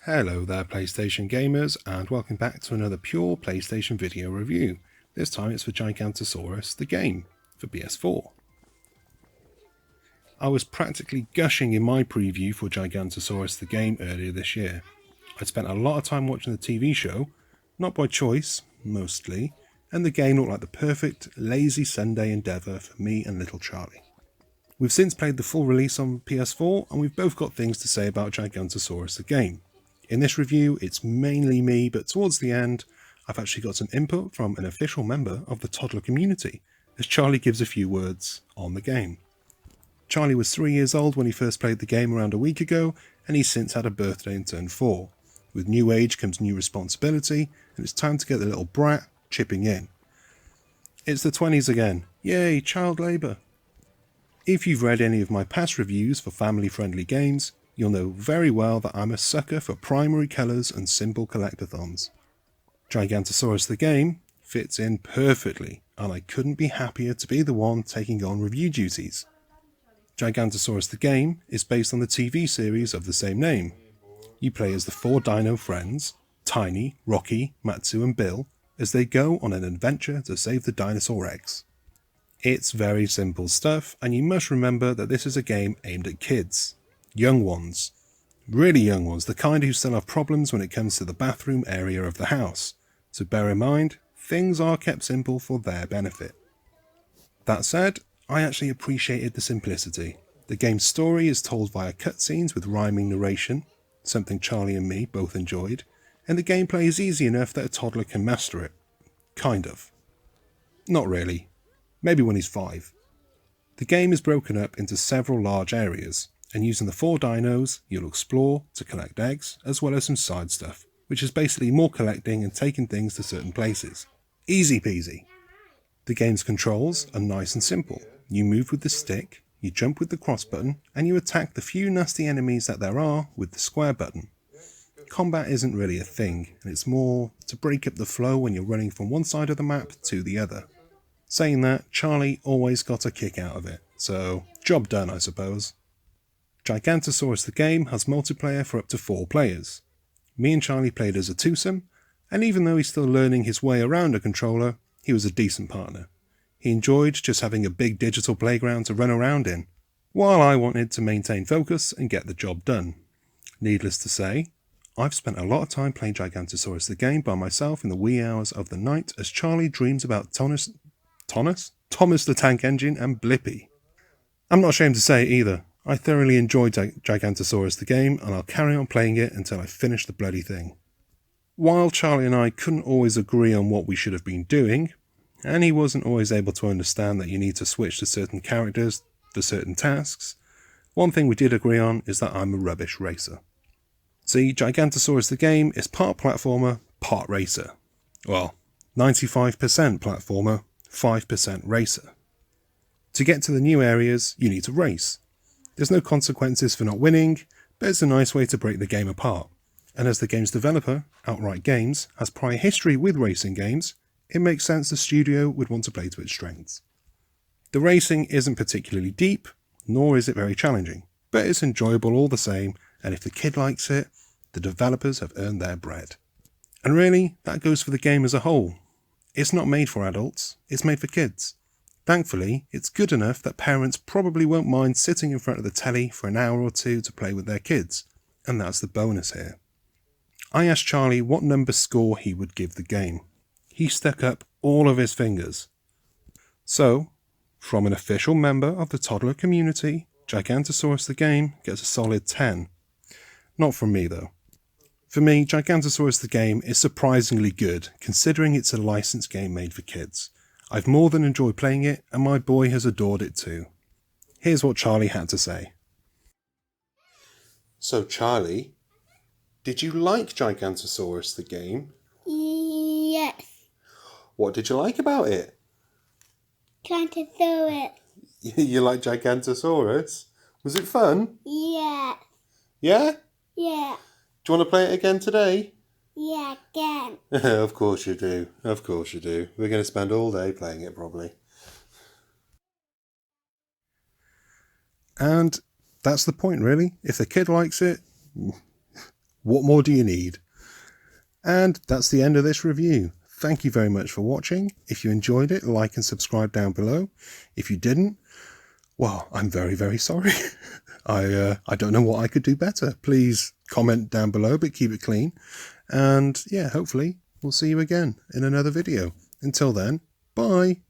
Hello there PlayStation gamers, and welcome back to another pure PlayStation video review. This time it's for Gigantosaurus, the game, for PS4. I was practically gushing in my preview for Gigantosaurus the game earlier this year. I'd spent a lot of time watching the TV show, not by choice, mostly, and the game looked like the perfect, lazy Sunday endeavour for me and little Charlie. We've since played the full release on PS4, and we've both got things to say about Gigantosaurus the game. In this review, it's mainly me, but towards the end, I've actually got some input from an official member of the toddler community, as Charlie gives a few words on the game. Charlie was 3 years old when he first played the game around a week ago, and he's since had a birthday and turned 4. With new age comes new responsibility, and it's time to get the little brat chipping in. It's the 20s again. Yay, child labour. If you've read any of my past reviews for family-friendly games, you'll know very well that I'm a sucker for primary colours and simple collectathons. Gigantosaurus the game fits in perfectly, and I couldn't be happier to be the one taking on review duties. Gigantosaurus the game is based on the TV series of the same name. You play as the 4 dino friends, Tiny, Rocky, Matsu and Bill, as they go on an adventure to save the dinosaur eggs. It's very simple stuff, and you must remember that this is a game aimed at kids. Young ones. Really young ones, the kind who still have problems when it comes to the bathroom area of the house. So bear in mind, things are kept simple for their benefit. That said, I actually appreciated the simplicity. The game's story is told via cutscenes with rhyming narration, something Charlie and me both enjoyed, and the gameplay is easy enough that a toddler can master it. Kind of. Not really. Maybe when he's 5. The game is broken up into several large areas, and using the 4 dinos, you'll explore to collect eggs, as well as some side stuff, which is basically more collecting and taking things to certain places. Easy peasy. The game's controls are nice and simple. You move with the stick, you jump with the cross button, and you attack the few nasty enemies that there are with the square button. Combat isn't really a thing, and it's more to break up the flow when you're running from one side of the map to the other. Saying that, Charlie always got a kick out of it, so job done I suppose. Gigantosaurus the game has multiplayer for up to 4 players. Me and Charlie played as a twosome, and even though he's still learning his way around a controller, he was a decent partner. He enjoyed just having a big digital playground to run around in, while I wanted to maintain focus and get the job done. Needless to say, I've spent a lot of time playing Gigantosaurus the game by myself in the wee hours of the night as Charlie dreams about Thomas the Tank Engine and Blippi. I'm not ashamed to say it either. I thoroughly enjoyed Gigantosaurus the game, and I'll carry on playing it until I finish the bloody thing. While Charlie and I couldn't always agree on what we should have been doing, and he wasn't always able to understand that you need to switch to certain characters for certain tasks, one thing we did agree on is that I'm a rubbish racer. See, Gigantosaurus the game is part platformer, part racer. Well, 95% platformer, 5% racer. To get to the new areas, you need to race. There's no consequences for not winning, but it's a nice way to break the game apart. And as the game's developer, Outright Games, has prior history with racing games, it makes sense the studio would want to play to its strengths. The racing isn't particularly deep, nor is it very challenging, but it's enjoyable all the same, and if the kid likes it, the developers have earned their bread. And really, that goes for the game as a whole. It's not made for adults, it's made for kids. Thankfully, it's good enough that parents probably won't mind sitting in front of the telly for an hour or 2 to play with their kids, and that's the bonus here. I asked Charlie what number score he would give the game. He stuck up all of his fingers. So, from an official member of the toddler community, Gigantosaurus the game gets a solid 10. Not from me though. For me, Gigantosaurus the game is surprisingly good, considering it's a licensed game made for kids. I've more than enjoyed playing it, and my boy has adored it too. Here's what Charlie had to say. So Charlie, did you like Gigantosaurus the game? Yes. What did you like about it? Gigantosaurus. You like Gigantosaurus? Was it fun? Yeah. Yeah? Yeah. Do you want to play it again today? Yeah, again. Of course you do. Of course you do. We're going to spend all day playing it probably. And that's the point really. If the kid likes it, What more do you need? And that's the end of this review. Thank you very much for watching. If you enjoyed it, like and subscribe down below. If you didn't, well, I'm very, very sorry. I don't know what I could do better. Please comment down below, but keep it clean. And yeah, hopefully we'll see you again in another video. Until then, bye.